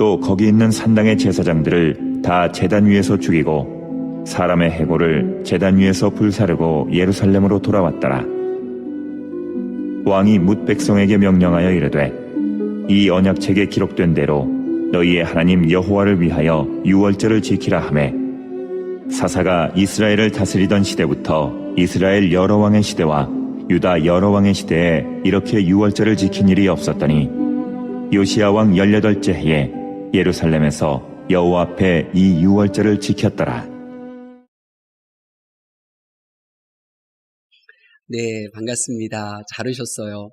또 거기 있는 산당의 제사장들을 다 제단 위에서 죽이고 사람의 해골을 제단 위에서 불사르고 예루살렘으로 돌아왔더라. 왕이 뭇 백성에게 명령하여 이르되 이 언약책에 기록된 대로 너희의 하나님 여호와를 위하여 유월절을 지키라 하매 사사가 이스라엘을 다스리던 시대부터 이스라엘 여러 왕의 시대와 유다 여러 왕의 시대에 이렇게 유월절을 지킨 일이 없었더니 요시야 왕 18째 해에 예루살렘에서 여호와 앞에 이 유월절을 지켰더라. 네, 반갑습니다. 잘 오셨어요.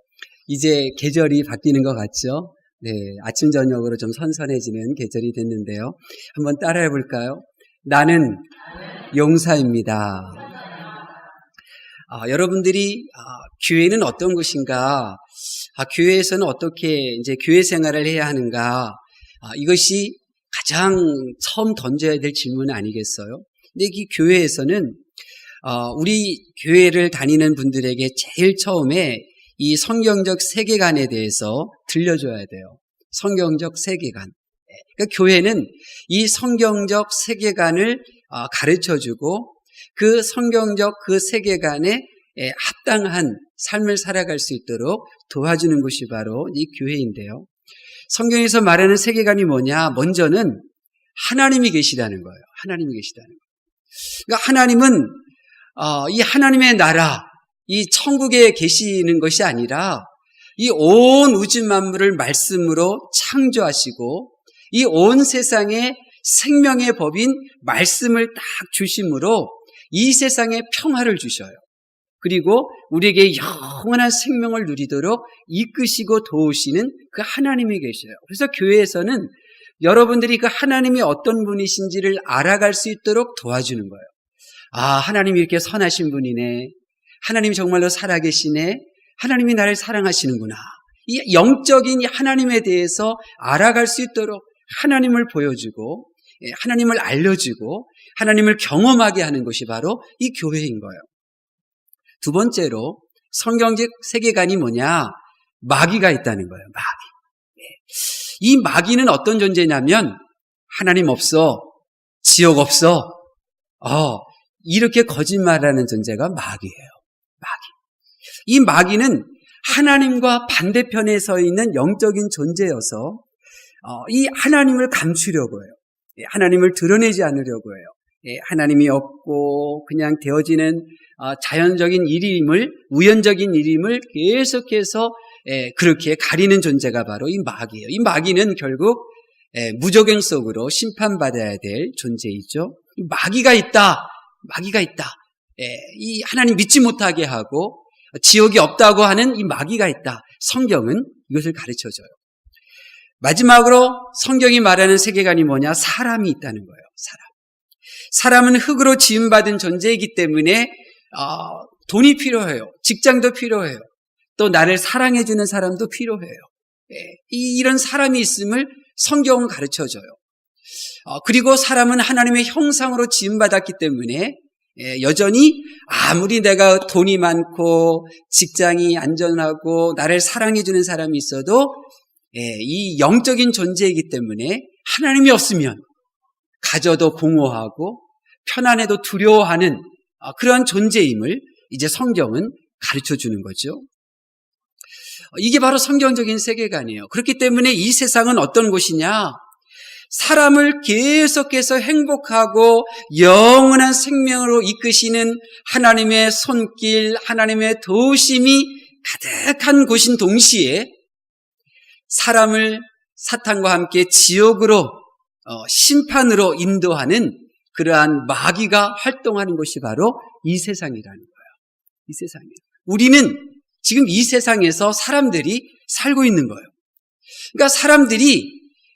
이제 계절이 바뀌는 것 같죠? 네, 아침 저녁으로 좀 선선해지는 계절이 됐는데요. 한번 따라해 볼까요? 나는 용사입니다. 여러분들이 교회는 어떤 곳인가? 교회에서는 어떻게 이제 교회 생활을 해야 하는가? 이것이 가장 처음 던져야 될 질문 아니겠어요? 근데 이 교회에서는 우리 교회를 다니는 분들에게 제일 처음에 이 성경적 세계관에 대해서 들려줘야 돼요. 성경적 세계관. 그러니까 교회는 이 성경적 세계관을 가르쳐주고 그 성경적 그 세계관에 합당한 삶을 살아갈 수 있도록 도와주는 것이 바로 이 교회인데요. 성경에서 말하는 세계관이 뭐냐? 먼저는 하나님이 계시다는 거예요. 하나님이 계시다는 거예요. 그러니까 하나님은 이 하나님의 나라, 이 천국에 계시는 것이 아니라 이 온 우주 만물을 말씀으로 창조하시고 이 온 세상에 생명의 법인 말씀을 딱 주심으로 이 세상에 평화를 주셔요. 그리고 우리에게 영원한 생명을 누리도록 이끄시고 도우시는 그 하나님이 계셔요. 그래서 교회에서는 여러분들이 그 하나님이 어떤 분이신지를 알아갈 수 있도록 도와주는 거예요. 하나님이 이렇게 선하신 분이네. 하나님이 정말로 살아계시네. 하나님이 나를 사랑하시는구나. 이 영적인 이 하나님에 대해서 알아갈 수 있도록 하나님을 보여주고 하나님을 알려주고 하나님을 경험하게 하는 것이 바로 이 교회인 거예요. 두 번째로 성경적 세계관이 뭐냐? 마귀가 있다는 거예요. 마귀. 이 마귀는 어떤 존재냐면 하나님 없어, 지옥 없어, 이렇게 거짓말하는 존재가 마귀예요. 마귀. 이 마귀는 하나님과 반대편에 서 있는 영적인 존재여서 이 하나님을 감추려고 해요. 하나님을 드러내지 않으려고 해요. 하나님이 없고 그냥 되어지는 자연적인 일임을, 우연적인 일임을 계속해서 그렇게 가리는 존재가 바로 이 마귀예요. 이 마귀는 결국 무적행 속으로 심판받아야 될 존재이죠. 마귀가 있다. 마귀가 있다. 이 하나님 믿지 못하게 하고 지옥이 없다고 하는 이 마귀가 있다. 성경은 이것을 가르쳐줘요. 마지막으로 성경이 말하는 세계관이 뭐냐? 사람이 있다는 거예요. 사람은 흑으로 지음받은 존재이기 때문에 돈이 필요해요. 직장도 필요해요. 또 나를 사랑해주는 사람도 필요해요. 이런 사람이 있음을 성경은 가르쳐줘요. 그리고 사람은 하나님의 형상으로 지음받았기 때문에 여전히 아무리 내가 돈이 많고 직장이 안전하고 나를 사랑해주는 사람이 있어도 이 영적인 존재이기 때문에 하나님이 없으면 가져도 공허하고 편안해도 두려워하는 그러한 존재임을 이제 성경은 가르쳐주는 거죠. 이게 바로 성경적인 세계관이에요. 그렇기 때문에 이 세상은 어떤 곳이냐? 사람을 계속해서 행복하고 영원한 생명으로 이끄시는 하나님의 손길, 하나님의 도우심이 가득한 곳인 동시에 사람을 사탄과 함께 지옥으로 심판으로 인도하는 그러한 마귀가 활동하는 곳이 바로 이 세상이라는 거예요. 이 세상이에요. 우리는 지금 이 세상에서 사람들이 살고 있는 거예요. 그러니까 사람들이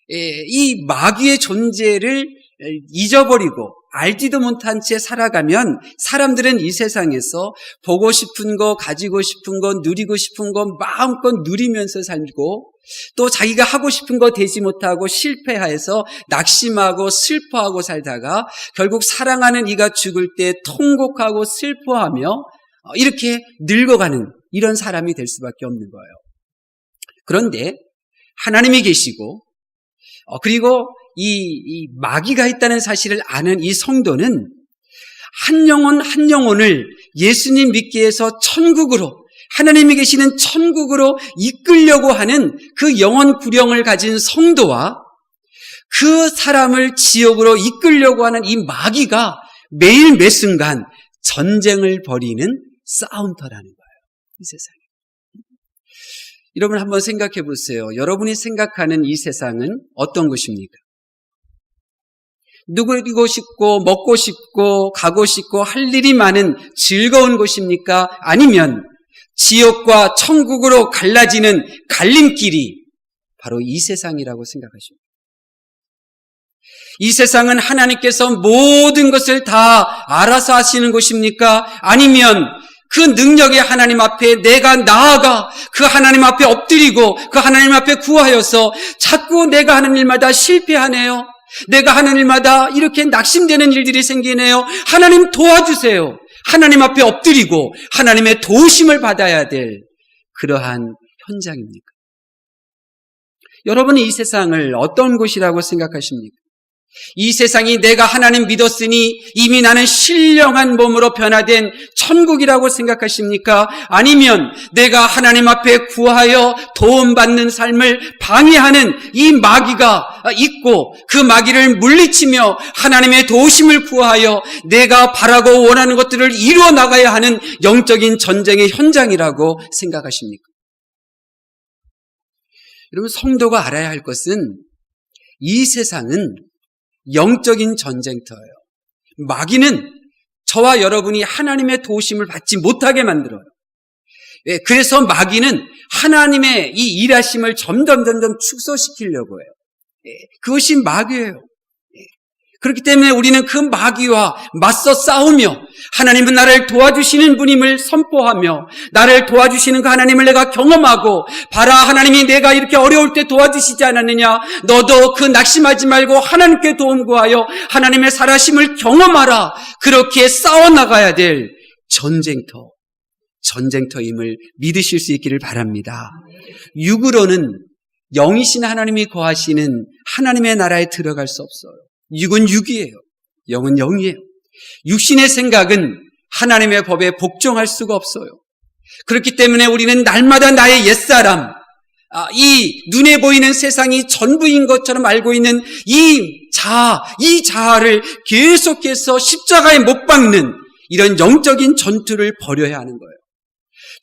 이 마귀의 존재를 잊어버리고 알지도 못한 채 살아가면 사람들은 이 세상에서 보고 싶은 거, 가지고 싶은 거, 누리고 싶은 거 마음껏 누리면서 살고 또 자기가 하고 싶은 거 되지 못하고 실패해서 낙심하고 슬퍼하고 살다가 결국 사랑하는 이가 죽을 때 통곡하고 슬퍼하며 이렇게 늙어가는 이런 사람이 될 수밖에 없는 거예요. 그런데 하나님이 계시고 그리고 이 마귀가 있다는 사실을 아는 이 성도는 한 영혼 한 영혼을 예수님 믿기 위해서 천국으로, 하나님이 계시는 천국으로 이끌려고 하는 그 영혼 구령을 가진 성도와 그 사람을 지옥으로 이끌려고 하는 이 마귀가 매일 매 순간 전쟁을 벌이는 싸움터라는 거예요. 이 세상에. 여러분 한번 생각해 보세요. 여러분이 생각하는 이 세상은 어떤 곳입니까? 누구이고 싶고 먹고 싶고 가고 싶고 할 일이 많은 즐거운 곳입니까? 아니면 지옥과 천국으로 갈라지는 갈림길이 바로 이 세상이라고 생각하십니까? 이 세상은 하나님께서 모든 것을 다 알아서 하시는 곳입니까? 아니면 그 능력의 하나님 앞에 내가 나아가 그 하나님 앞에 엎드리고 그 하나님 앞에 구하여서 자꾸 내가 하는 일마다 실패하네요. 내가 하는 일마다 이렇게 낙심되는 일들이 생기네요. 하나님 도와주세요. 하나님 앞에 엎드리고 하나님의 도우심을 받아야 될 그러한 현장입니까? 여러분은 이 세상을 어떤 곳이라고 생각하십니까? 이 세상이 내가 하나님 믿었으니 이미 나는 신령한 몸으로 변화된 천국이라고 생각하십니까? 아니면 내가 하나님 앞에 구하여 도움받는 삶을 방해하는 이 마귀가 있고 그 마귀를 물리치며 하나님의 도우심을 구하여 내가 바라고 원하는 것들을 이루어 나가야 하는 영적인 전쟁의 현장이라고 생각하십니까? 여러분, 성도가 알아야 할 것은 이 세상은 영적인 전쟁터예요. 마귀는 저와 여러분이 하나님의 도우심을 받지 못하게 만들어요. 그래서 마귀는 하나님의 이 일하심을 점점 축소시키려고 해요. 그것이 마귀예요. 그렇기 때문에 우리는 그 마귀와 맞서 싸우며 하나님은 나를 도와주시는 분임을 선포하며 나를 도와주시는 그 하나님을 내가 경험하고 봐라, 하나님이 내가 이렇게 어려울 때 도와주시지 않았느냐, 너도 그 낙심하지 말고 하나님께 도움 구하여 하나님의 살아심을 경험하라. 그렇게 싸워나가야 될 전쟁터임을 믿으실 수 있기를 바랍니다. 육으로는 영이신 하나님이 거하시는 하나님의 나라에 들어갈 수 없어요. 육은 육이에요. 영은 영이에요. 육신의 생각은 하나님의 법에 복종할 수가 없어요. 그렇기 때문에 우리는 날마다 나의 옛사람, 이 눈에 보이는 세상이 전부인 것처럼 알고 있는 이 자아를 계속해서 십자가에 못 박는 이런 영적인 전투를 벌여야 하는 거예요.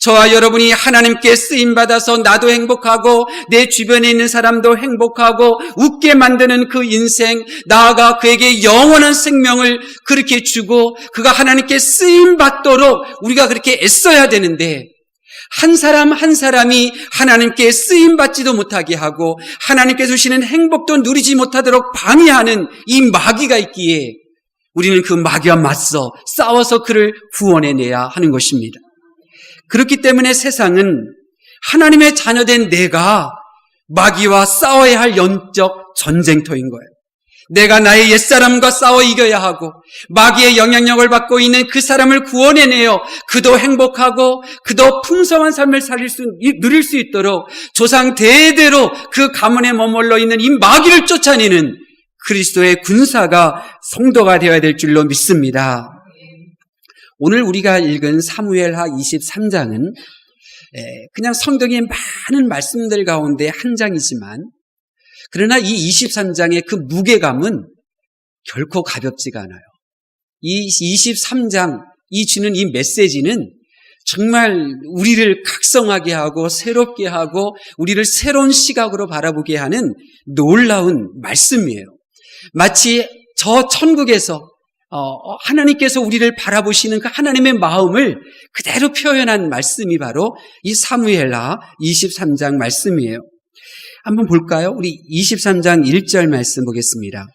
저와 여러분이 하나님께 쓰임받아서 나도 행복하고 내 주변에 있는 사람도 행복하고 웃게 만드는 그 인생, 나아가 그에게 영원한 생명을 그렇게 주고 그가 하나님께 쓰임받도록 우리가 그렇게 애써야 되는데, 한 사람 한 사람이 하나님께 쓰임받지도 못하게 하고 하나님께서 주시는 행복도 누리지 못하도록 방해하는 이 마귀가 있기에 우리는 그 마귀와 맞서 싸워서 그를 구원해내야 하는 것입니다. 그렇기 때문에 세상은 하나님의 자녀된 내가 마귀와 싸워야 할 영적 전쟁터인 거예요. 내가 나의 옛사람과 싸워 이겨야 하고 마귀의 영향력을 받고 있는 그 사람을 구원해내어 그도 행복하고 그도 풍성한 삶을 누릴 수 있도록 조상 대대로 그 가문에 머물러 있는 이 마귀를 쫓아내는 그리스도의 군사가 성도가 되어야 될 줄로 믿습니다. 오늘 우리가 읽은 사무엘하 23장은 그냥 성경의 많은 말씀들 가운데 한 장이지만, 그러나 이 23장의 그 무게감은 결코 가볍지가 않아요. 이 23장, 이 주는 이 메시지는 정말 우리를 각성하게 하고 새롭게 하고 우리를 새로운 시각으로 바라보게 하는 놀라운 말씀이에요. 마치 저 천국에서 하나님께서 우리를 바라보시는 그 하나님의 마음을 그대로 표현한 말씀이 바로 이 사무엘하 23장 말씀이에요. 한번 볼까요? 우리 23장 1절 말씀 보겠습니다.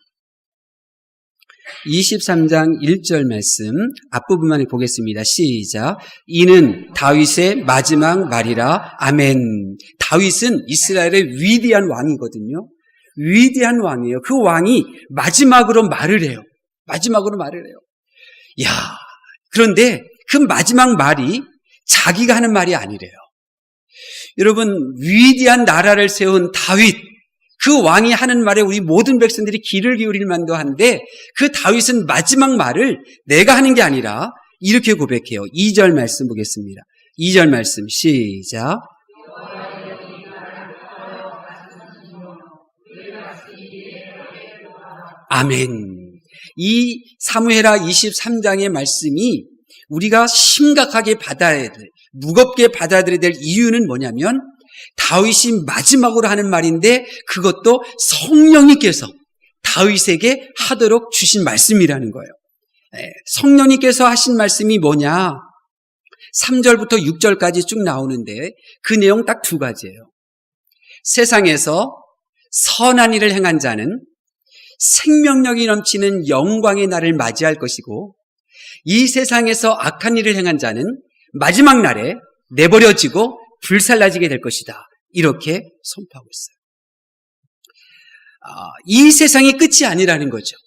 23장 1절 말씀 앞부분만 보겠습니다. 시작. 이는 다윗의 마지막 말이라. 아멘. 다윗은 이스라엘의 위대한 왕이거든요. 위대한 왕이에요. 그 왕이 마지막으로 말을 해요. 그런데 그 마지막 말이 자기가 하는 말이 아니래요. 여러분, 위대한 나라를 세운 다윗, 그 왕이 하는 말에 우리 모든 백성들이 귀를 기울일 만도 한데 그 다윗은 마지막 말을 내가 하는 게 아니라 이렇게 고백해요. 2절 말씀 보겠습니다. 2절 말씀 시작. 아멘. 이 사무엘하 23장의 말씀이 우리가 심각하게 받아야 될, 무겁게 받아들여야 될 이유는 뭐냐면 다윗이 마지막으로 하는 말인데 그것도 성령님께서 다윗에게 하도록 주신 말씀이라는 거예요. 성령님께서 하신 말씀이 뭐냐? 3절부터 6절까지 쭉 나오는데 그 내용 딱 두 가지예요. 세상에서 선한 일을 행한 자는 생명력이 넘치는 영광의 날을 맞이할 것이고 이 세상에서 악한 일을 행한 자는 마지막 날에 내버려지고 불살라지게 될 것이다. 이렇게 선포하고 있어요. 이 세상이 끝이 아니라는 거죠.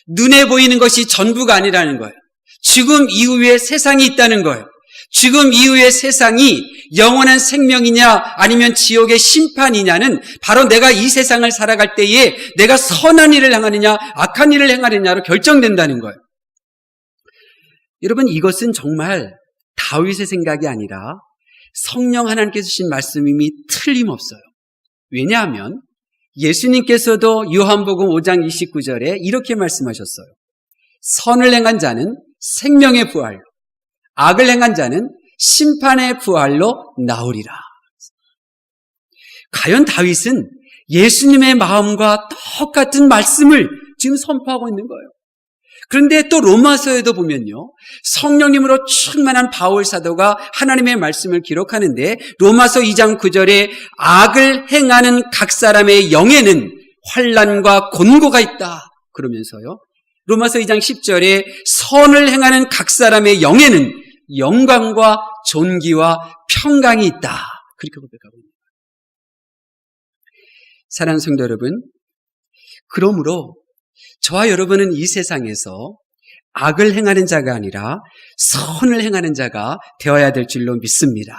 눈에 보이는 것이 전부가 아니라는 거예요. 죽음 이후에 세상이 있다는 거예요. 죽음 이후의 세상이 영원한 생명이냐 아니면 지옥의 심판이냐는 바로 내가 이 세상을 살아갈 때에 내가 선한 일을 행하느냐 악한 일을 행하느냐로 결정된다는 거예요. 여러분, 이것은 정말 다윗의 생각이 아니라 성령 하나님께서 주신 말씀임이 틀림없어요. 왜냐하면 예수님께서도 요한복음 5장 29절에 이렇게 말씀하셨어요. 선을 행한 자는 생명의 부활로, 악을 행한 자는 심판의 부활로 나오리라. 과연 다윗은 예수님의 마음과 똑같은 말씀을 지금 선포하고 있는 거예요. 그런데 또 로마서에도 보면요, 성령님으로 충만한 바울 사도가 하나님의 말씀을 기록하는데 로마서 2장 9절에 악을 행하는 각 사람의 영에는 환난과 곤고가 있다 그러면서요, 로마서 2장 10절에 선을 행하는 각 사람의 영에는 영광과 존귀와 평강이 있다 그렇게 고백하고 있습니다. 사랑하는 성도 여러분, 그러므로 저와 여러분은 이 세상에서 악을 행하는 자가 아니라 선을 행하는 자가 되어야 될 줄로 믿습니다.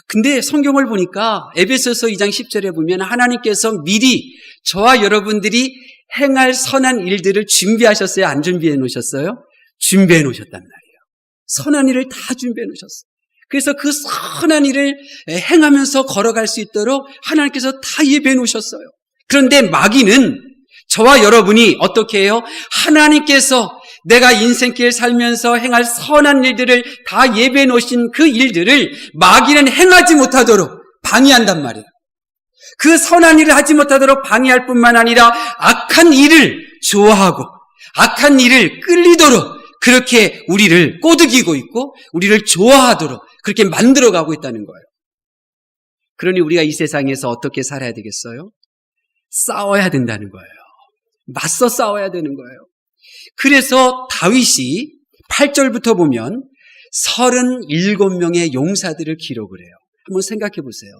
근데 성경을 보니까 에베소서 2장 10절에 보면 하나님께서 미리 저와 여러분들이 행할 선한 일들을 준비하셨어요? 안 준비해 놓으셨어요? 준비해 놓으셨단 말이에요. 선한 일을 다 준비해 놓으셨어요. 그래서 그 선한 일을 행하면서 걸어갈 수 있도록 하나님께서 다 예배해 놓으셨어요. 그런데 마귀는 저와 여러분이 어떻게 해요? 하나님께서 내가 인생길 살면서 행할 선한 일들을 다 예배해 놓으신 그 일들을 마귀는 행하지 못하도록 방해한단 말이에요. 그 선한 일을 하지 못하도록 방해할 뿐만 아니라 악한 일을 좋아하고 악한 일을 끌리도록 그렇게 우리를 꼬드기고 있고 우리를 좋아하도록 그렇게 만들어가고 있다는 거예요. 그러니 우리가 이 세상에서 어떻게 살아야 되겠어요? 싸워야 된다는 거예요. 맞서 싸워야 되는 거예요. 그래서 다윗이 8절부터 보면 37명의 용사들을 기록을 해요. 한번 생각해 보세요.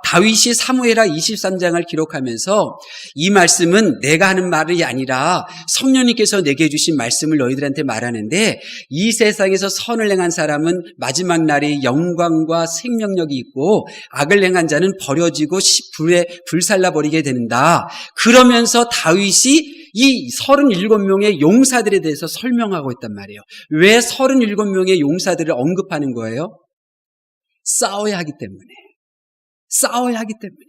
다윗이 사무엘하 23장을 기록하면서 이 말씀은 내가 하는 말이 아니라 성령님께서 내게 주신 말씀을 너희들한테 말하는데 이 세상에서 선을 행한 사람은 마지막 날에 영광과 생명력이 있고 악을 행한 자는 버려지고 불에 불살라 버리게 된다. 그러면서 다윗이 이 37명의 용사들에 대해서 설명하고 있단 말이에요. 왜 37명의 용사들을 언급하는 거예요? 싸워야 하기 때문에. 싸워야 하기 때문에.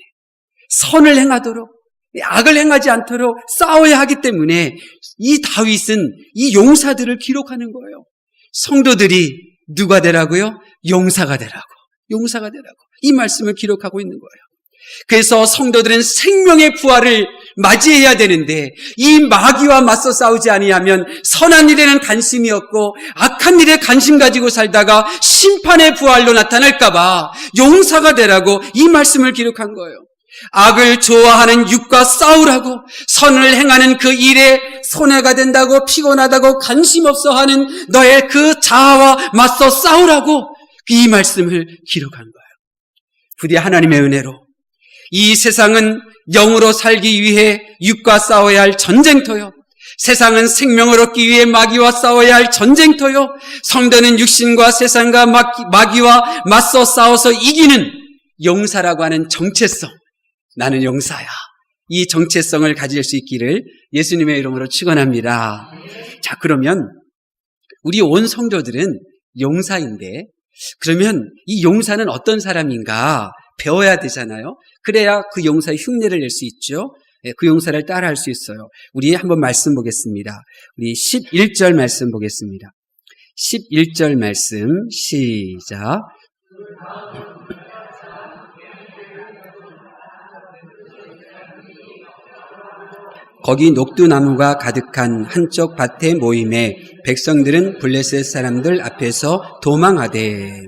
선을 행하도록, 악을 행하지 않도록 싸워야 하기 때문에 이 다윗은 이 용사들을 기록하는 거예요. 성도들이 누가 되라고요? 용사가 되라고. 용사가 되라고. 이 말씀을 기록하고 있는 거예요. 그래서 성도들은 생명의 부활을 맞이해야 되는데 이 마귀와 맞서 싸우지 아니하면 선한 일에는 관심이 없고 악한 일에 관심 가지고 살다가 심판의 부활로 나타날까 봐 용사가 되라고 이 말씀을 기록한 거예요. 악을 좋아하는 육과 싸우라고, 선을 행하는 그 일에 손해가 된다고 피곤하다고 관심 없어 하는 너의 그 자아와 맞서 싸우라고 이 말씀을 기록한 거예요. 부디 하나님의 은혜로 이 세상은 영으로 살기 위해 육과 싸워야 할 전쟁터요. 세상은 생명을 얻기 위해 마귀와 싸워야 할 전쟁터요. 성도는 육신과 세상과 마귀와 맞서 싸워서 이기는 용사라고 하는 정체성, 나는 용사야. 이 정체성을 가질 수 있기를 예수님의 이름으로 축원합니다. 자, 그러면 우리 온 성도들은 용사인데, 그러면 이 용사는 어떤 사람인가 배워야 되잖아요. 그래야 그 용사의 흉내를 낼 수 있죠. 그 용사를 따라할 수 있어요. 우리 한번 말씀 보겠습니다. 우리 11절 말씀 보겠습니다. 11절 말씀 시작. 거기 녹두나무가 가득한 한쪽 밭에 모임에 백성들은 블레셋 사람들 앞에서 도망하되.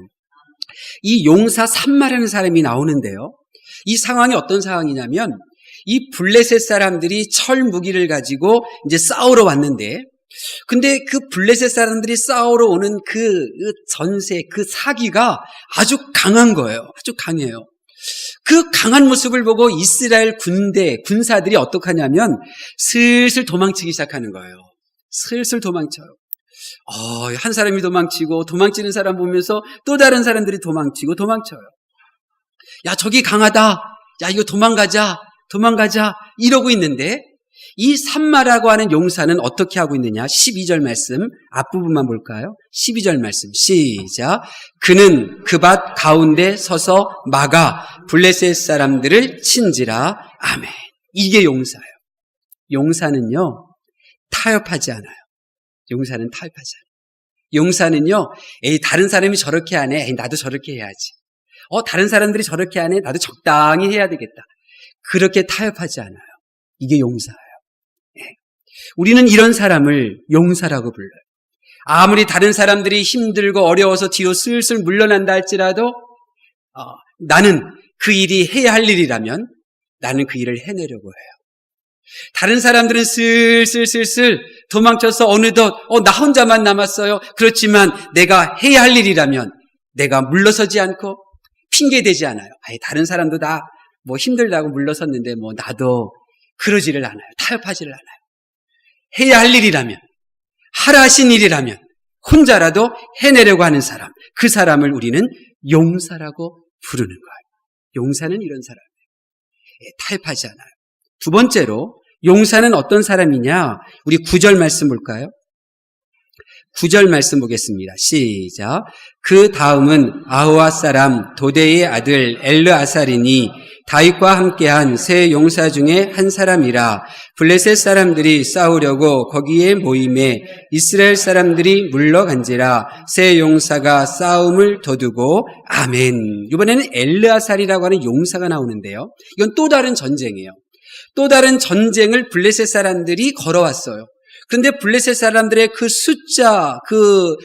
이 용사 삼마라는 사람이 나오는데요. 이 상황이 어떤 상황이냐면 이 블레셋 사람들이 철 무기를 가지고 이제 싸우러 왔는데, 근데 그 블레셋 사람들이 싸우러 오는 그 전세, 그 사기가 아주 강한 거예요. 아주 강해요. 그 강한 모습을 보고 이스라엘 군사들이 어떻게 하냐면 슬슬 도망치기 시작하는 거예요. 슬슬 도망쳐요. 한 사람이 도망치고 도망치는 사람 보면서 또 다른 사람들이 도망쳐요. 야, 저기 강하다. 야, 이거 도망가자. 이러고 있는데 이 삼마라고 하는 용사는 어떻게 하고 있느냐? 12절 말씀 앞부분만 볼까요? 12절 말씀 시작. 그는 그 밭 가운데 서서 막아 블레셋 사람들을 친지라. 아멘. 이게 용사예요. 용사는요 타협하지 않아요. 용사는 타협하지 않아요. 용사는요 다른 사람이 저렇게 하네. 나도 저렇게 해야지. 다른 사람들이 저렇게 하네. 나도 적당히 해야 되겠다. 그렇게 타협하지 않아요. 이게 용사예요. 우리는 이런 사람을 용사라고 불러요. 아무리 다른 사람들이 힘들고 어려워서 뒤로 슬슬 물러난다 할지라도 나는 그 일이 해야 할 일이라면 나는 그 일을 해내려고 해요. 다른 사람들은 슬슬 도망쳐서 어느덧 나 혼자만 남았어요. 그렇지만 내가 해야 할 일이라면 내가 물러서지 않고 핑계대지 않아요. 다른 사람도 다 힘들다고 물러섰는데 나도 그러지를 않아요. 타협하지를 않아요. 해야 할 일이라면, 하라 하신 일이라면 혼자라도 해내려고 하는 사람, 그 사람을 우리는 용사라고 부르는 거예요. 용사는 이런 사람이에요. 타협하지 않아요. 두 번째로 용사는 어떤 사람이냐? 우리 9절 말씀 볼까요? 9절 말씀 보겠습니다. 시작. 그 다음은 아흐와 사람 도대의 아들 엘르아살이니 다윗과 함께한 세 용사 중에 한 사람이라. 블레셋 사람들이 싸우려고 거기에 모임에 이스라엘 사람들이 물러간지라. 세 용사가 싸움을 도두고. 아멘. 이번에는 엘르아살이라고 하는 용사가 나오는데요. 이건 또 다른 전쟁이에요. 또 다른 전쟁을 블레셋 사람들이 걸어왔어요. 그런데 블레셋 사람들의 그 숫자, 그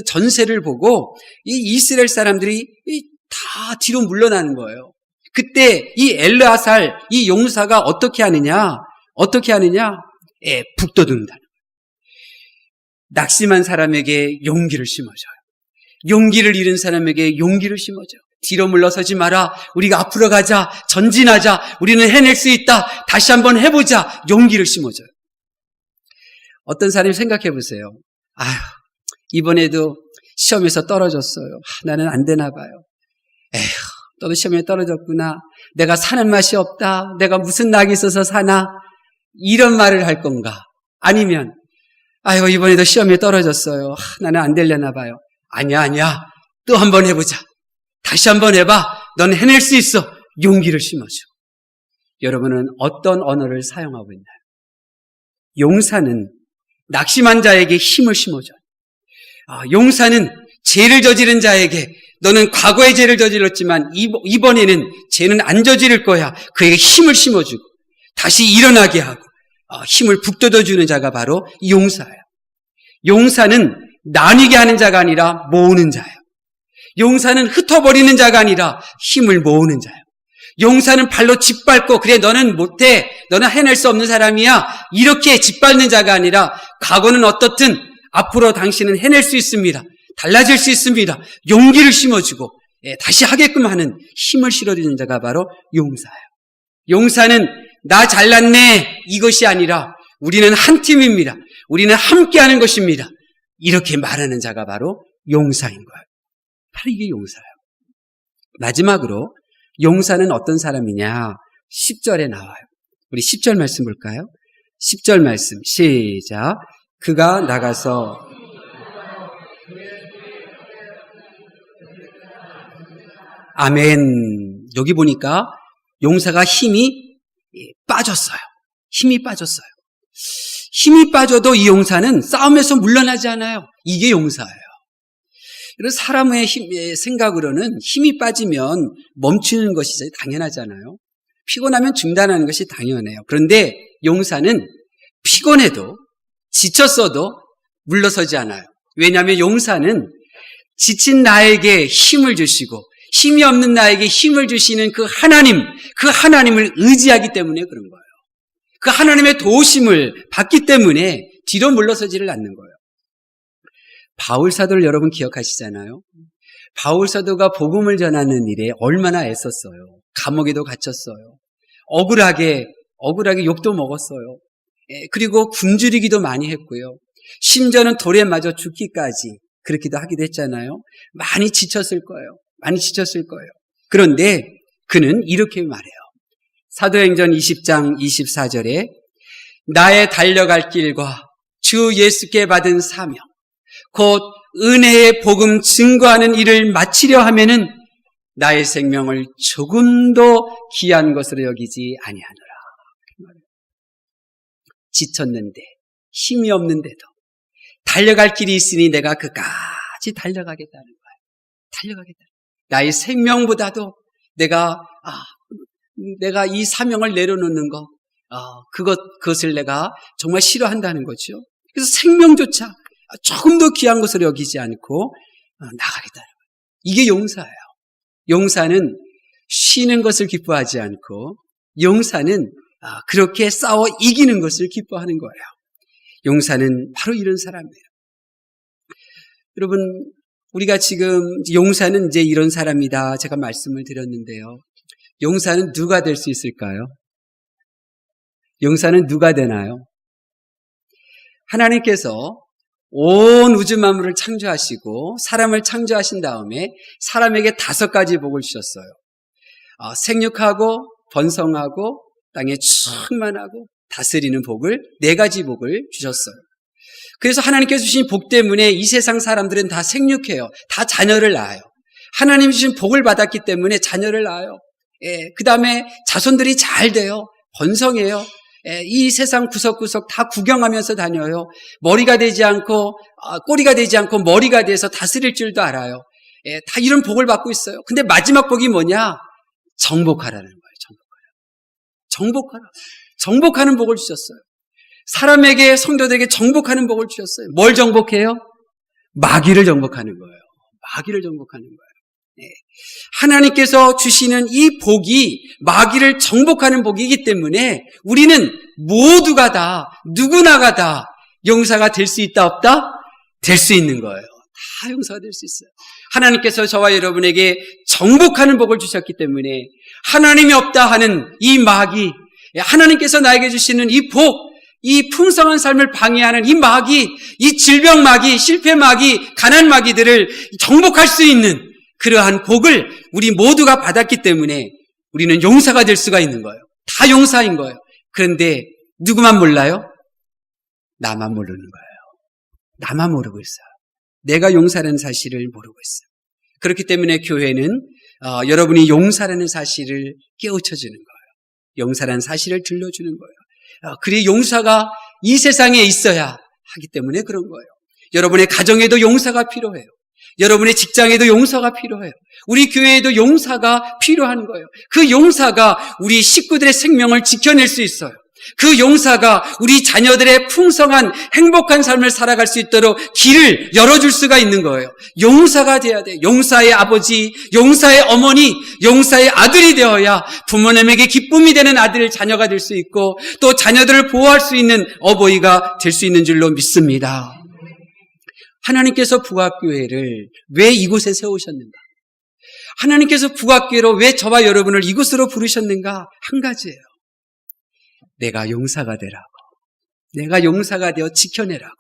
전세를 보고 이 이스라엘 사람들이 다 뒤로 물러나는 거예요. 그때 이 엘르아살, 이 용사가 어떻게 하느냐? 북돋운다. 낙심한 사람에게 용기를 심어줘요. 용기를 잃은 사람에게 용기를 심어줘요. 뒤로 물러서지 마라. 우리가 앞으로 가자. 전진하자. 우리는 해낼 수 있다. 다시 한번 해보자. 용기를 심어줘요. 어떤 사람이 생각해 보세요. 이번에도 시험에서 떨어졌어요. 나는 안 되나 봐요. 너도 시험에 떨어졌구나. 내가 사는 맛이 없다. 내가 무슨 낙이 있어서 사나. 이런 말을 할 건가? 아니면 이번에도 시험에 떨어졌어요. 나는 안 되려나 봐요. 아니야. 또 한번 해보자. 다시 한번 해봐. 넌 해낼 수 있어. 용기를 심어줘. 여러분은 어떤 언어를 사용하고 있나요? 용사는 낙심한 자에게 힘을 심어줘요. 용사는 죄를 저지른 자에게 너는 과거에 죄를 저질렀지만 이번에는 죄는 안 저지를 거야. 그에게 힘을 심어주고 다시 일어나게 하고 힘을 북돋워주는 자가 바로 용사예요. 용사는 나뉘게 하는 자가 아니라 모으는 자예요. 용사는 흩어버리는 자가 아니라 힘을 모으는 자예요. 용사는 발로 짓밟고 그래 너는 못해, 너는 해낼 수 없는 사람이야 이렇게 짓밟는 자가 아니라 과거는 어떻든 앞으로 당신은 해낼 수 있습니다. 달라질 수 있습니다. 용기를 심어주고 다시 하게끔 하는 힘을 실어주는 자가 바로 용사예요. 용사는 나 잘났네 이것이 아니라 우리는 한 팀입니다. 우리는 함께하는 것입니다. 이렇게 말하는 자가 바로 용사인 거예요. 바로 이게 용사예요. 마지막으로 용사는 어떤 사람이냐? 10절에 나와요. 우리 10절 말씀 볼까요? 10절 말씀 시작. 그가 나가서 아멘. 여기 보니까 용사가 힘이 빠졌어요. 힘이 빠졌어요. 힘이 빠져도 이 용사는 싸움에서 물러나지 않아요. 이게 용사예요. 그래서 사람의 생각으로는 힘이 빠지면 멈추는 것이 당연하잖아요. 피곤하면 중단하는 것이 당연해요. 그런데 용사는 피곤해도 지쳤어도 물러서지 않아요. 왜냐하면 용사는 지친 나에게 힘을 주시고 힘이 없는 나에게 힘을 주시는 그 하나님을 의지하기 때문에 그런 거예요. 그 하나님의 도우심을 받기 때문에 뒤로 물러서지를 않는 거예요. 바울 사도를 여러분 기억하시잖아요. 바울 사도가 복음을 전하는 일에 얼마나 애썼어요. 감옥에도 갇혔어요. 억울하게 욕도 먹었어요. 그리고 굶주리기도 많이 했고요. 심지어는 돌에 맞아 죽기까지 그렇기도 하기도 했잖아요. 많이 지쳤을 거예요. 그런데 그는 이렇게 말해요. 사도행전 20장 24절에 나의 달려갈 길과 주 예수께 받은 사명 곧 은혜의 복음 증거하는 일을 마치려 하면은 나의 생명을 조금도 귀한 것으로 여기지 아니하노라. 지쳤는데 힘이 없는데도 달려갈 길이 있으니 내가 그까지 달려가겠다는 거예요. 나의 생명보다도 내가 이 사명을 내려놓는 것, 그것을 내가 정말 싫어한다는 거죠. 그래서 생명조차 조금도 귀한 것으로 여기지 않고 나가겠다는 거예요. 이게 용사예요. 용사는 쉬는 것을 기뻐하지 않고 용사는 그렇게 싸워 이기는 것을 기뻐하는 거예요. 용사는 바로 이런 사람이에요. 여러분, 우리가 지금 용사는 이제 이런 사람이다 제가 말씀을 드렸는데요. 용사는 누가 될 수 있을까요? 용사는 누가 되나요? 하나님께서 온 우주 만물을 창조하시고 사람을 창조하신 다음에 사람에게 5가지 복을 주셨어요. 생육하고 번성하고 땅에 충만하고 다스리는 복을 4가지 복을 주셨어요. 그래서 하나님께서 주신 복 때문에 이 세상 사람들은 다 생육해요. 다 자녀를 낳아요. 하나님 주신 복을 받았기 때문에 자녀를 낳아요. 그 다음에 자손들이 잘 돼요. 번성해요. 이 세상 구석구석 다 구경하면서 다녀요. 머리가 되지 않고 꼬리가 되지 않고 머리가 돼서 다스릴 줄도 알아요. 다 이런 복을 받고 있어요. 근데 마지막 복이 뭐냐? 정복하라는 거예요. 정복하는 복을 주셨어요. 사람에게, 성도들에게 정복하는 복을 주셨어요. 뭘 정복해요? 마귀를 정복하는 거예요. 하나님께서 주시는 이 복이 마귀를 정복하는 복이기 때문에 우리는 모두가 다, 누구나가 다 용사가 될 수 있다 없다? 될 수 있는 거예요. 다 용사가 될 수 있어요. 하나님께서 저와 여러분에게 정복하는 복을 주셨기 때문에 하나님이 없다 하는 이 마귀, 하나님께서 나에게 주시는 이 복, 이 풍성한 삶을 방해하는 이 마귀, 이 질병 마귀, 실패 마귀, 가난 마귀들을 정복할 수 있는 그러한 복을 우리 모두가 받았기 때문에 우리는 용사가 될 수가 있는 거예요. 다 용사인 거예요. 그런데 누구만 몰라요? 나만 모르는 거예요. 나만 모르고 있어요. 내가 용사라는 사실을 모르고 있어요. 그렇기 때문에 교회는 여러분이 용사라는 사실을 깨우쳐주는 거예요. 용사라는 사실을 들려주는 거예요. 그리 용사가 이 세상에 있어야 하기 때문에 그런 거예요. 여러분의 가정에도 용사가 필요해요. 여러분의 직장에도 용사가 필요해요. 우리 교회에도 용사가 필요한 거예요. 그 용사가 우리 식구들의 생명을 지켜낼 수 있어요. 그 용사가 우리 자녀들의 풍성한 행복한 삶을 살아갈 수 있도록 길을 열어줄 수가 있는 거예요. 용사가 돼야 돼요. 용사의 아버지, 용사의 어머니, 용사의 아들이 되어야 부모님에게 기쁨이 되는 아들, 자녀가 될 수 있고 또 자녀들을 보호할 수 있는 어버이가 될 수 있는 줄로 믿습니다. 하나님께서 부각교회를 왜 이곳에 세우셨는가? 하나님께서 부각교회로 왜 저와 여러분을 이곳으로 부르셨는가? 한 가지예요. 내가 용사가 되라고. 내가 용사가 되어 지켜내라고.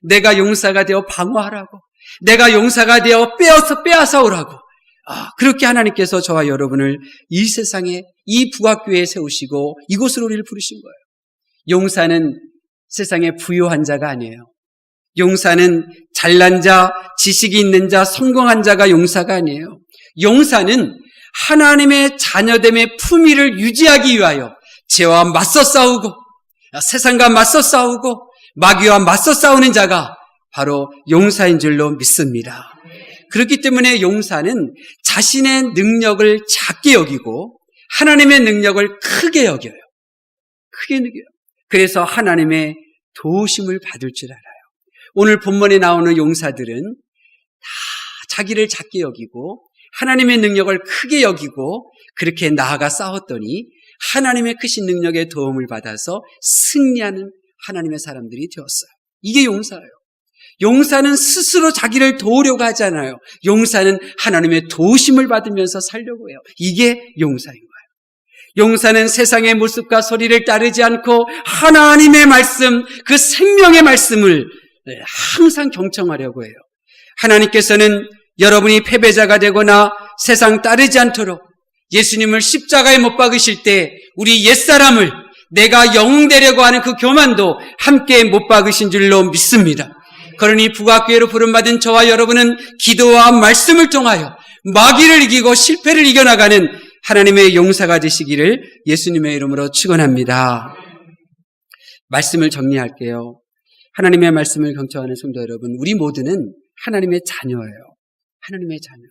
내가 용사가 되어 방어하라고. 내가 용사가 되어 빼앗아 오라고. 그렇게 하나님께서 저와 여러분을 이 세상에 이 북악교회에 세우시고 이곳으로 우리를 부르신 거예요. 용사는 세상에 부유한 자가 아니에요. 용사는 잘난 자, 지식이 있는 자, 성공한 자가 용사가 아니에요. 용사는 하나님의 자녀됨의 품위를 유지하기 위하여 죄와 맞서 싸우고 세상과 맞서 싸우고 마귀와 맞서 싸우는 자가 바로 용사인 줄로 믿습니다. 그렇기 때문에 용사는 자신의 능력을 작게 여기고 하나님의 능력을 크게 여겨요. 크게 여겨요. 그래서 하나님의 도우심을 받을 줄 알아요. 오늘 본문에 나오는 용사들은 다 자기를 작게 여기고 하나님의 능력을 크게 여기고 그렇게 나아가 싸웠더니 하나님의 크신 능력의 도움을 받아서 승리하는 하나님의 사람들이 되었어요. 이게 용사예요. 용사는 스스로 자기를 도우려고 하지 않아요. 용사는 하나님의 도우심을 받으면서 살려고 해요. 이게 용사인 거예요. 용사는 세상의 모습과 소리를 따르지 않고 하나님의 말씀, 그 생명의 말씀을 항상 경청하려고 해요. 하나님께서는 여러분이 패배자가 되거나 세상 따르지 않도록 예수님을 십자가에 못 박으실 때 우리 옛사람을 내가 영웅되려고 하는 그 교만도 함께 못 박으신 줄로 믿습니다. 그러니 북악교회로 부름받은 저와 여러분은 기도와 말씀을 통하여 마귀를 이기고 실패를 이겨나가는 하나님의 용사가 되시기를 예수님의 이름으로 축원합니다. 말씀을 정리할게요. 하나님의 말씀을 경청하는 성도 여러분, 우리 모두는 하나님의 자녀예요. 하나님의 자녀예요.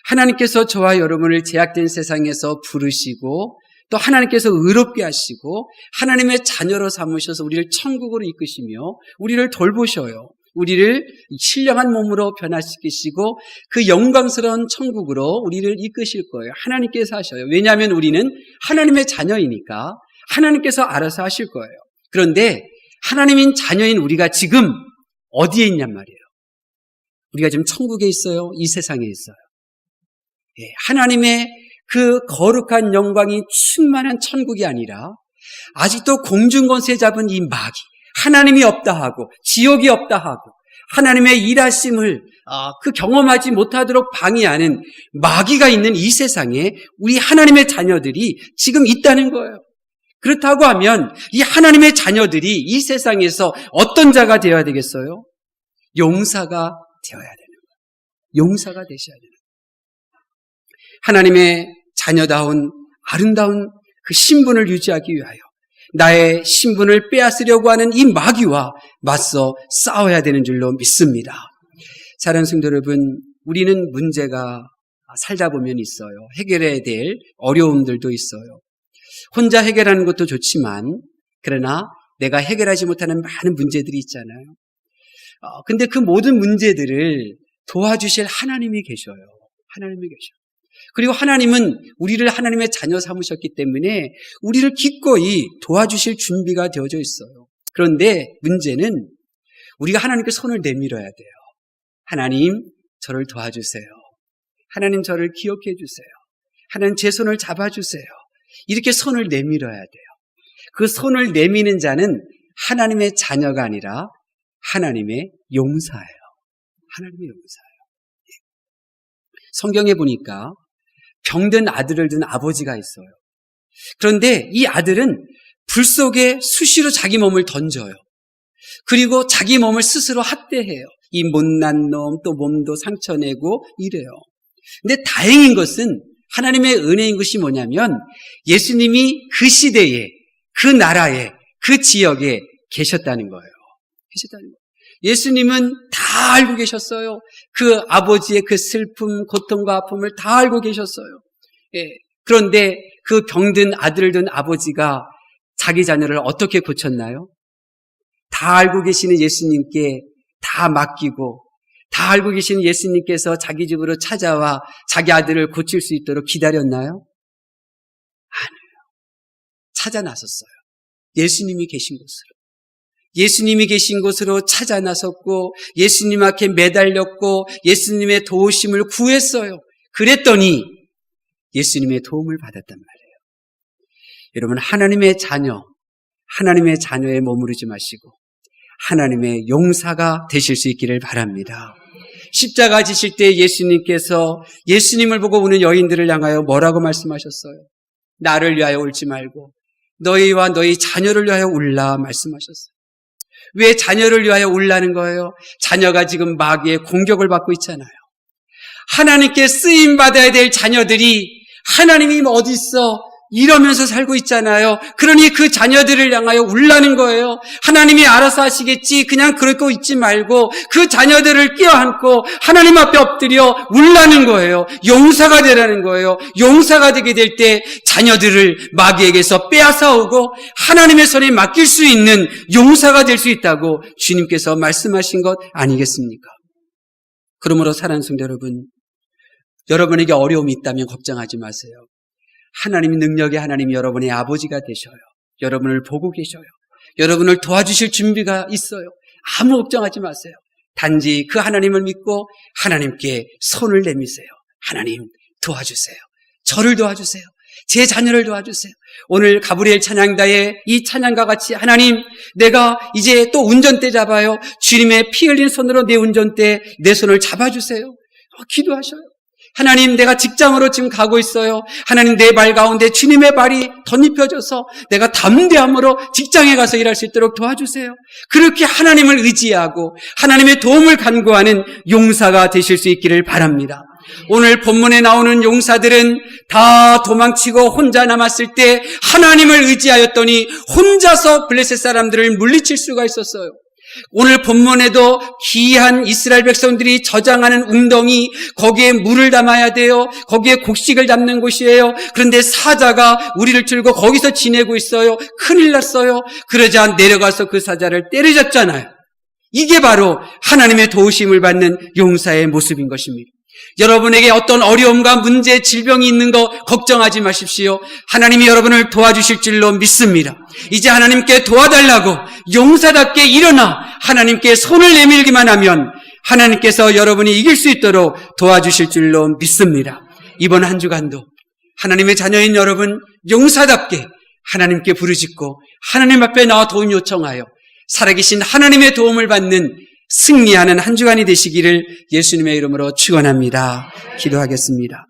하나님께서 저와 여러분을 제약된 세상에서 부르시고 또 하나님께서 의롭게 하시고 하나님의 자녀로 삼으셔서 우리를 천국으로 이끄시며 우리를 돌보셔요. 우리를 신령한 몸으로 변화시키시고 그 영광스러운 천국으로 우리를 이끄실 거예요. 하나님께서 하셔요. 왜냐하면 우리는 하나님의 자녀이니까 하나님께서 알아서 하실 거예요. 그런데 하나님인 자녀인 우리가 지금 어디에 있냔 말이에요. 우리가 지금 천국에 있어요? 이 세상에 있어요? 하나님의 그 거룩한 영광이 충만한 천국이 아니라 아직도 공중권세 잡은 이 마귀, 하나님이 없다 하고 지옥이 없다 하고 하나님의 일하심을 그 경험하지 못하도록 방해하는 마귀가 있는 이 세상에 우리 하나님의 자녀들이 지금 있다는 거예요. 그렇다고 하면 이 하나님의 자녀들이 이 세상에서 어떤 자가 되어야 되겠어요? 용사가 되어야 되는 거예요. 용사가 되셔야 되는 거예요. 하나님의 자녀다운 아름다운 그 신분을 유지하기 위하여 나의 신분을 빼앗으려고 하는 이 마귀와 맞서 싸워야 되는 줄로 믿습니다. 사랑하는 성도 여러분, 우리는 문제가 살다 보면 있어요. 해결해야 될 어려움들도 있어요. 혼자 해결하는 것도 좋지만 그러나 내가 해결하지 못하는 많은 문제들이 있잖아요. 근데 그 모든 문제들을 도와주실 하나님이 계셔요. 하나님이 계셔요. 그리고 하나님은 우리를 하나님의 자녀 삼으셨기 때문에 우리를 기꺼이 도와주실 준비가 되어져 있어요. 그런데 문제는 우리가 하나님께 손을 내밀어야 돼요. 하나님, 저를 도와주세요. 하나님, 저를 기억해 주세요. 하나님, 제 손을 잡아주세요. 이렇게 손을 내밀어야 돼요. 그 손을 내미는 자는 하나님의 자녀가 아니라 하나님의 용사예요. 하나님의 용사예요. 성경에 보니까 병든 아들을 둔 아버지가 있어요. 그런데 이 아들은 불 속에 수시로 자기 몸을 던져요. 그리고 자기 몸을 스스로 학대해요. 이 못난 놈, 또 몸도 상처내고 이래요. 근데 다행인 것은 하나님의 은혜인 것이 뭐냐면 예수님이 그 시대에, 그 나라에, 그 지역에 계셨다는 거예요. 계셨다는 거예요. 예수님은 다 알고 계셨어요. 그 아버지의 그 슬픔, 고통과 아픔을 다 알고 계셨어요. 그런데 그 병든 아들을 둔 아버지가 자기 자녀를 어떻게 고쳤나요? 다 알고 계시는 예수님께 다 맡기고 다 알고 계시는 예수님께서 자기 집으로 찾아와 자기 아들을 고칠 수 있도록 기다렸나요? 아니에요. 찾아 나섰어요. 예수님이 계신 곳으로. 예수님이 계신 곳으로 찾아 나섰고 예수님 앞에 매달렸고 예수님의 도우심을 구했어요. 그랬더니 예수님의 도움을 받았단 말이에요. 여러분, 하나님의 자녀, 하나님의 자녀에 머무르지 마시고 하나님의 용사가 되실 수 있기를 바랍니다. 십자가 지실 때 예수님께서 예수님을 보고 우는 여인들을 향하여 뭐라고 말씀하셨어요? 나를 위하여 울지 말고 너희와 너희 자녀를 위하여 울라 말씀하셨어요. 왜 자녀를 위하여 울라는 거예요? 자녀가 지금 마귀의 공격을 받고 있잖아요. 하나님께 쓰임받아야 될 자녀들이 하나님이 어디 있어? 이러면서 살고 있잖아요. 그러니 그 자녀들을 향하여 울라는 거예요. 하나님이 알아서 하시겠지. 그냥 그러고 있지 말고 그 자녀들을 껴안고 하나님 앞에 엎드려 울라는 거예요. 용사가 되라는 거예요. 용사가 되게 될 때 자녀들을 마귀에게서 빼앗아오고 하나님의 손에 맡길 수 있는 용사가 될 수 있다고 주님께서 말씀하신 것 아니겠습니까? 그러므로 사랑하는 성도 여러분, 여러분에게 어려움이 있다면 걱정하지 마세요. 하나님의 능력의 하나님이 여러분의 아버지가 되셔요. 여러분을 보고 계셔요. 여러분을 도와주실 준비가 있어요. 아무 걱정하지 마세요. 단지 그 하나님을 믿고 하나님께 손을 내미세요. 하나님 도와주세요. 저를 도와주세요. 제 자녀를 도와주세요. 오늘 가브리엘 찬양다의 이 찬양과 같이 하나님, 내가 이제 또 운전대 잡아요. 주님의 피 흘린 손으로 내 운전대, 내 손을 잡아주세요. 기도하셔요. 하나님, 내가 직장으로 지금 가고 있어요. 하나님, 내 발 가운데 주님의 발이 덧입혀져서 내가 담대함으로 직장에 가서 일할 수 있도록 도와주세요. 그렇게 하나님을 의지하고 하나님의 도움을 간구하는 용사가 되실 수 있기를 바랍니다. 오늘 본문에 나오는 용사들은 다 도망치고 혼자 남았을 때 하나님을 의지하였더니 혼자서 블레셋 사람들을 물리칠 수가 있었어요. 오늘 본문에도 귀한 이스라엘 백성들이 저장하는 웅덩이, 거기에 물을 담아야 돼요. 거기에 곡식을 담는 곳이에요. 그런데 사자가 우리를 들고 거기서 지내고 있어요. 큰일 났어요. 그러자 내려가서 그 사자를 때려잡잖아요. 이게 바로 하나님의 도우심을 받는 용사의 모습인 것입니다. 여러분에게 어떤 어려움과 문제, 질병이 있는 거 걱정하지 마십시오. 하나님이 여러분을 도와주실 줄로 믿습니다. 이제 하나님께 도와달라고 용사답게 일어나 하나님께 손을 내밀기만 하면 하나님께서 여러분이 이길 수 있도록 도와주실 줄로 믿습니다. 이번 한 주간도 하나님의 자녀인 여러분 용사답게 하나님께 부르짖고 하나님 앞에 나와 도움 요청하여 살아계신 하나님의 도움을 받는 승리하는 한 주간이 되시기를 예수님의 이름으로 축원합니다. 기도하겠습니다.